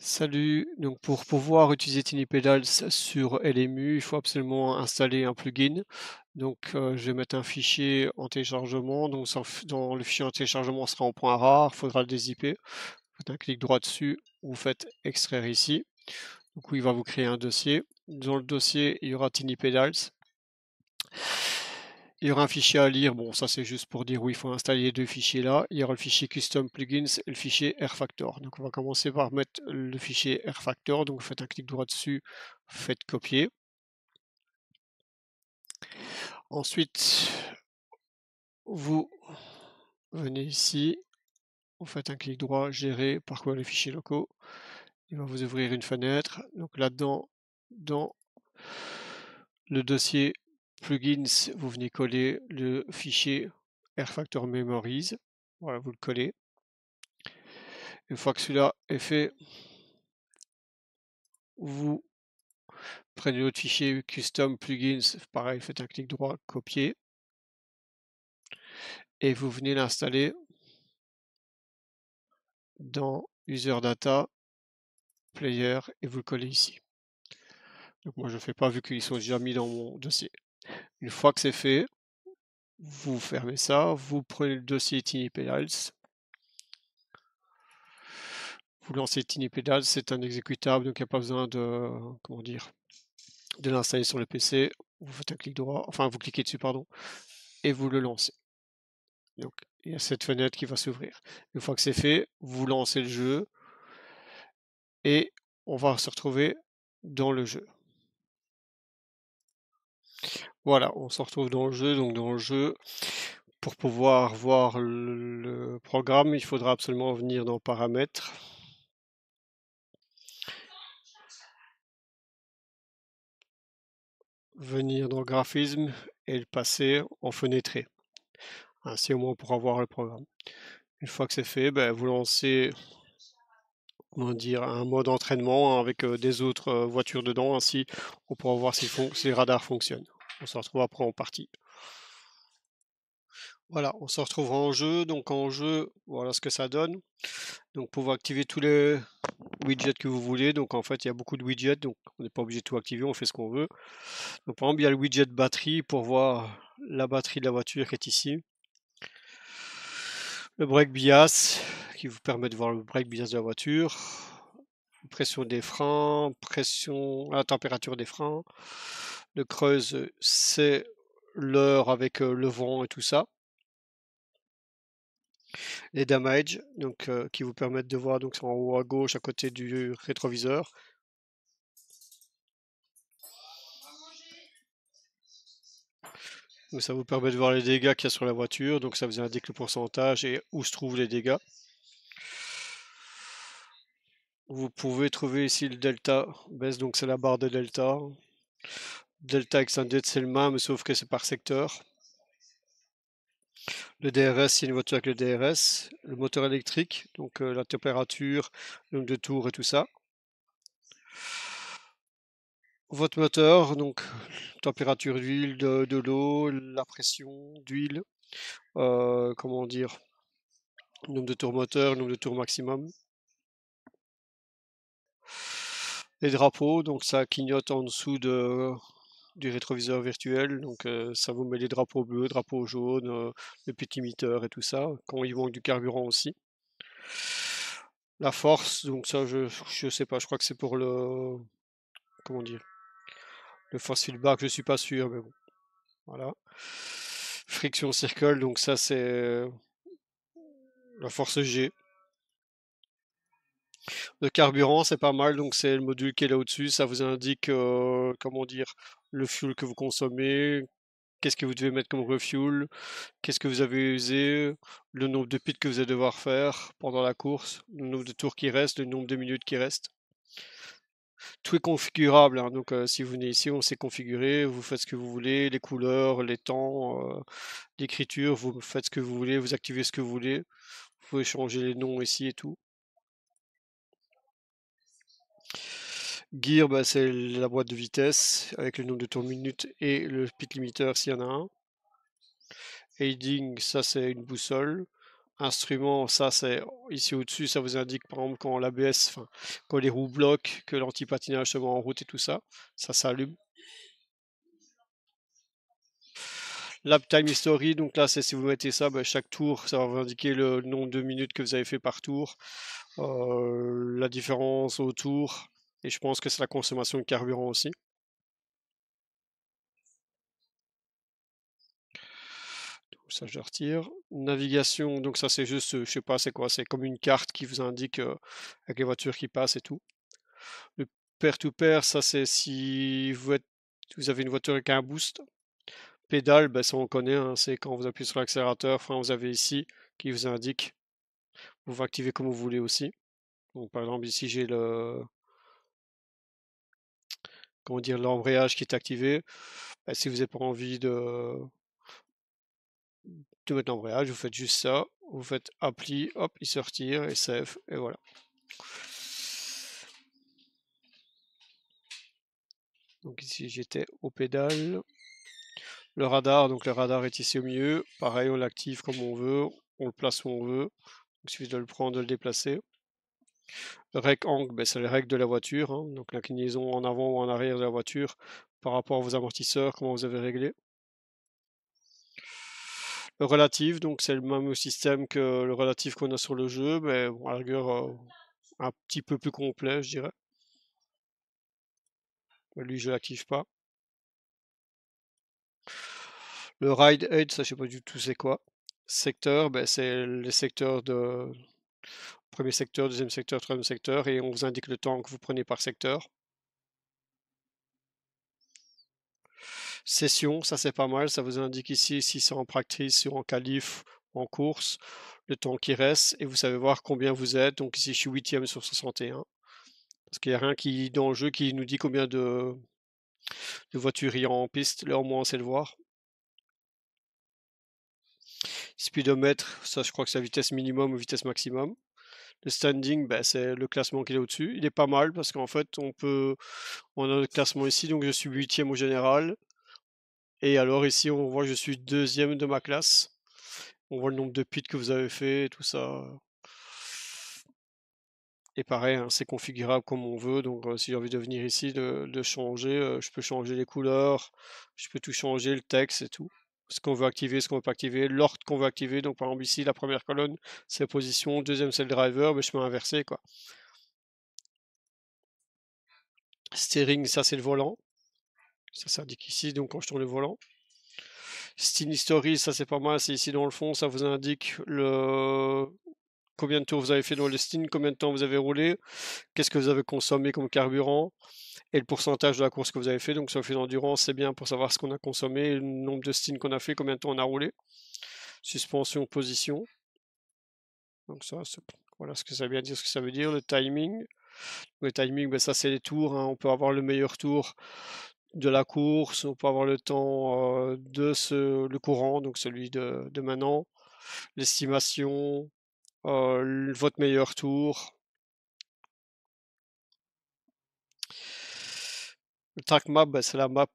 Salut, donc pour pouvoir utiliser TinyPedals sur LMU, il faut absolument installer un plugin. Donc je vais mettre un fichier en téléchargement, donc dans le fichier en téléchargement sera en point rar, il faudra le dézipper. Vous faites un clic droit dessus, vous faites extraire ici. Du coup il va vous créer un dossier. Dans le dossier il y aura TinyPedals. Il y aura un fichier à lire, bon ça c'est juste pour dire où il faut installer les deux fichiers là. Il y aura le fichier custom plugins et le fichier rfactor. Donc on va commencer par mettre le fichier rfactor, donc vous faites un clic droit dessus, faites copier. Ensuite, vous venez ici, vous faites un clic droit, gérer, parcourir les fichiers locaux. Il va vous ouvrir une fenêtre. Donc là-dedans, dans le dossier plugins, vous venez coller le fichier rfactor memories. Voilà, vous le collez. Une fois que celui-là est fait, vous prenez l'autre fichier custom plugins, pareil, faites un clic droit, copier, et vous venez l'installer dans user data player et vous le collez ici. Donc moi je ne fais pas vu qu'ils sont déjà mis dans mon dossier. Une fois que c'est fait, vous fermez ça, vous prenez le dossier TinyPedals, vous lancez TinyPedals, c'est un exécutable, donc il n'y a pas besoin de, comment dire, de l'installer sur le PC. Vous faites un clic droit, enfin vous cliquez dessus, pardon, et vous le lancez. Donc il y a cette fenêtre qui va s'ouvrir. Une fois que c'est fait, vous lancez le jeu et on va se retrouver dans le jeu. Voilà, on se retrouve dans le jeu. Donc dans le jeu, pour pouvoir voir le programme, il faudra absolument venir dans paramètres. Venir dans graphisme et le passer en fenêtré. Ainsi au moins on pourra voir le programme. Une fois que c'est fait, ben, vous lancez comment dire, un mode entraînement avec des autres voitures dedans, ainsi on pourra voir si les radars fonctionnent. On se retrouve après en partie. Voilà, on se retrouvera en jeu. Donc en jeu, voilà ce que ça donne. Donc pour activer tous les widgets que vous voulez. Donc en fait, il y a beaucoup de widgets, donc on n'est pas obligé de tout activer, on fait ce qu'on veut. Donc par exemple, il y a le widget batterie pour voir la batterie de la voiture qui est ici. Le brake bias qui vous permet de voir le brake bias de la voiture. Pression des freins, la température des freins. Le creuse, c'est l'heure avec le vent et tout ça. Les damage, donc qui vous permettent de voir, donc c'est en haut à gauche à côté du rétroviseur. Donc ça vous permet de voir les dégâts qu'il y a sur la voiture, donc ça vous indique le pourcentage et où se trouvent les dégâts. Vous pouvez trouver ici le delta baisse, donc c'est la barre de delta. Delta extended c'est le même, sauf que c'est par secteur. Le DRS, c'est une voiture avec le DRS. Le moteur électrique, donc la température, le nombre de tours et tout ça. Votre moteur, donc température d'huile, de l'eau, la pression d'huile, comment dire, nombre de tours moteur, nombre de tours maximum. Les drapeaux, donc ça clignote en dessous du rétroviseur virtuel, donc ça vous met les drapeaux bleus, drapeaux jaunes, le petit limiteur et tout ça, quand il manque du carburant aussi. La force, donc ça je sais pas, je crois que c'est pour le, comment dire, le force feedback, je suis pas sûr, mais bon, voilà. Friction circle, donc ça c'est la force G. Le carburant, c'est pas mal, donc c'est le module qui est là au-dessus, ça vous indique, comment dire, le fuel que vous consommez, qu'est-ce que vous devez mettre comme refuel, qu'est-ce que vous avez usé, le nombre de pits que vous allez devoir faire pendant la course, le nombre de tours qui restent, le nombre de minutes qui restent. Tout est configurable, hein, donc si vous venez ici, on sait configurer, vous faites ce que vous voulez, les couleurs, les temps, l'écriture, vous faites ce que vous voulez, vous activez ce que vous voulez, vous pouvez changer les noms ici et tout. Gear, bah, c'est la boîte de vitesse avec le nombre de tours minutes et le pit limiter s'il y en a un. Aiding, ça c'est une boussole. Instrument, ça c'est ici au-dessus, ça vous indique par exemple quand l'ABS, enfin quand les roues bloquent, que l'anti-patinage se met en route et tout ça, ça s'allume. Lap time history, donc là c'est si vous mettez ça, bah, chaque tour, ça va vous indiquer le nombre de minutes que vous avez fait par tour, la différence au tour, et je pense que c'est la consommation de carburant aussi. Donc ça je le retire. Navigation, donc ça c'est juste, je sais pas c'est quoi, c'est comme une carte qui vous indique avec les voitures qui passent et tout. Le pair-to-pair, ça c'est si vous avez une voiture avec un boost. Pédale, ben, ça on connaît, hein, c'est quand vous appuyez sur l'accélérateur, enfin vous avez ici qui vous indique. Vous pouvez activer comme vous voulez aussi. Donc par exemple ici j'ai le comment dire l'embrayage qui est activé. Ben, si vous n'avez pas envie de mettre l'embrayage, vous faites juste ça, vous faites appli, hop, il se retire et save, et voilà. Donc ici j'étais au pédale. Le radar, donc le radar est ici au milieu. Pareil, on l'active comme on veut, on le place où on veut. Donc, il suffit de le prendre, de le déplacer. Le rec angle, ben, c'est les règles de la voiture, hein, donc l'inclinaison en avant ou en arrière de la voiture par rapport à vos amortisseurs, comment vous avez réglé. Le relatif, donc c'est le même système que le relatif qu'on a sur le jeu, mais bon, à la rigueur un petit peu plus complet, je dirais. Lui, je l'active pas. Le ride aid, ça je sais pas du tout c'est quoi. Secteur, ben, c'est les secteurs de premier secteur, deuxième secteur, troisième secteur, et on vous indique le temps que vous prenez par secteur. Session, ça c'est pas mal, ça vous indique ici si c'est en practice ou en qualif ou en course, le temps qui reste, et vous savez voir combien vous êtes. Donc ici je suis 8e sur 61, parce qu'il n'y a rien qui dans le jeu qui nous dit combien de voitures il y a en piste, là au moins on sait le voir. Speedomètre, ça je crois que c'est la vitesse minimum ou vitesse maximum. Le standing, ben, c'est le classement qui est au-dessus. Il est pas mal parce qu'en fait on a le classement ici, donc je suis 8e au général. Et alors ici on voit que je suis 2e de ma classe. On voit le nombre de pits que vous avez fait et tout ça. Et pareil, hein, c'est configurable comme on veut. Donc si j'ai envie de venir ici, de changer, je peux changer les couleurs, je peux tout changer, le texte et tout. Ce qu'on veut activer, ce qu'on veut pas activer, l'ordre qu'on veut activer. Donc par exemple ici, la première colonne, c'est la position, deuxième c'est le driver, mais je peux inverser quoi. Steering, ça c'est le volant. Ça s'indique ici, donc quand je tourne le volant. Steam History, ça c'est pas mal, c'est ici dans le fond, ça vous indique combien de tours vous avez fait dans le Steam, combien de temps vous avez roulé, qu'est-ce que vous avez consommé comme carburant, et le pourcentage de la course que vous avez fait. Donc, sur le fait d'endurance, c'est bien pour savoir ce qu'on a consommé, le nombre de stints qu'on a fait, combien de temps on a roulé. Suspension, position. Donc, ça, voilà ce que ça veut bien dire, ce que ça veut dire. Le timing. Le timing, ben, ça, c'est les tours, hein. On peut avoir le meilleur tour de la course, on peut avoir le temps le courant, donc celui de maintenant, l'estimation, votre meilleur tour. Le track map, ben, c'est la map.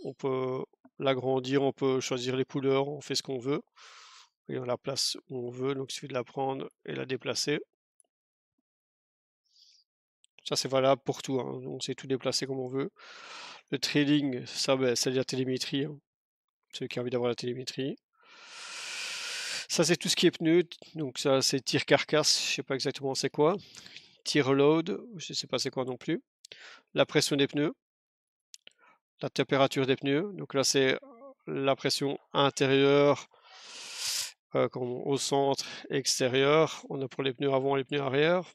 On peut l'agrandir, on peut choisir les couleurs, on fait ce qu'on veut. Et on la place où on veut, donc il suffit de la prendre et la déplacer. Ça c'est valable pour tout, hein. On sait tout déplacer comme on veut. Le trailing, ça ben, c'est de la télémétrie, hein. Ceux qui ont envie d'avoir la télémétrie. Ça c'est tout ce qui est pneus, donc ça c'est tir carcasse, je sais pas exactement c'est quoi. Tir load, je sais pas c'est quoi non plus. La pression des pneus, la température des pneus, donc là c'est la pression intérieure au centre et extérieur. On a pour les pneus avant et les pneus arrière.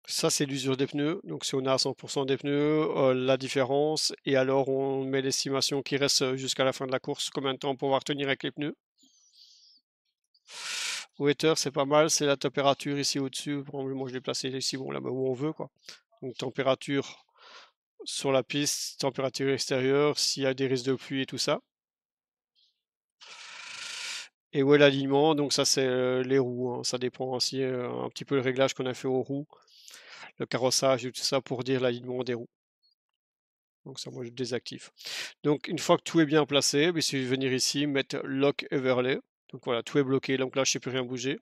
Ça, c'est l'usure des pneus. Donc, si on a 100% des pneus, la différence, et alors on met l'estimation qui reste jusqu'à la fin de la course, combien de temps on va pouvoir tenir avec les pneus. Weather, c'est pas mal, c'est la température ici au-dessus. Moi, je l'ai placé ici, bon, là où on veut, quoi. Donc, température sur la piste, température extérieure, s'il y a des risques de pluie et tout ça. Et où est l'alignement? Donc, ça, c'est les roues, hein. Ça dépend aussi un petit peu le réglage qu'on a fait aux roues, le carrossage et tout ça pour dire l'alignement des roues. Donc ça, moi, je désactive. Donc une fois que tout est bien placé, il suffit de venir ici, mettre Lock Overlay. Donc voilà, tout est bloqué, donc là, je ne sais plus rien bouger.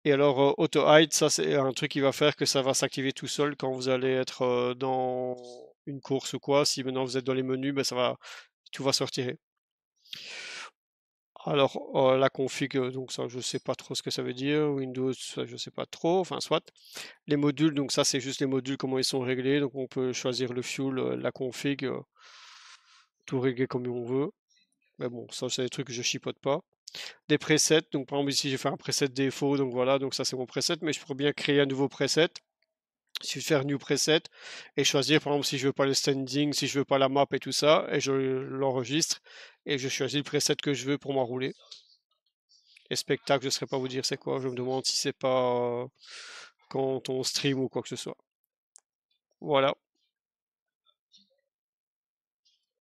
Et alors, Auto Hide, ça, c'est un truc qui va faire que ça va s'activer tout seul quand vous allez être dans une course ou quoi. Si maintenant vous êtes dans les menus, ben, tout va se retirer. Alors, la config, donc ça, je sais pas trop ce que ça veut dire. Windows, ça, je sais pas trop. Enfin, soit. Les modules, donc ça, c'est juste les modules, comment ils sont réglés. Donc, on peut choisir le fuel, la config, tout régler comme on veut. Mais bon, ça, c'est des trucs que je chipote pas. Des presets, donc par exemple, ici, j'ai fait un preset défaut. Donc voilà, donc ça, c'est mon preset. Mais je pourrais bien créer un nouveau preset. Il suffit de faire New Preset et choisir, par exemple, si je veux pas le standing, si je veux pas la map et tout ça, et je l'enregistre et je choisis le preset que je veux pour m'enrouler. Et spectacle, je ne saurais pas vous dire c'est quoi. Je me demande si c'est pas quand on stream ou quoi que ce soit. Voilà.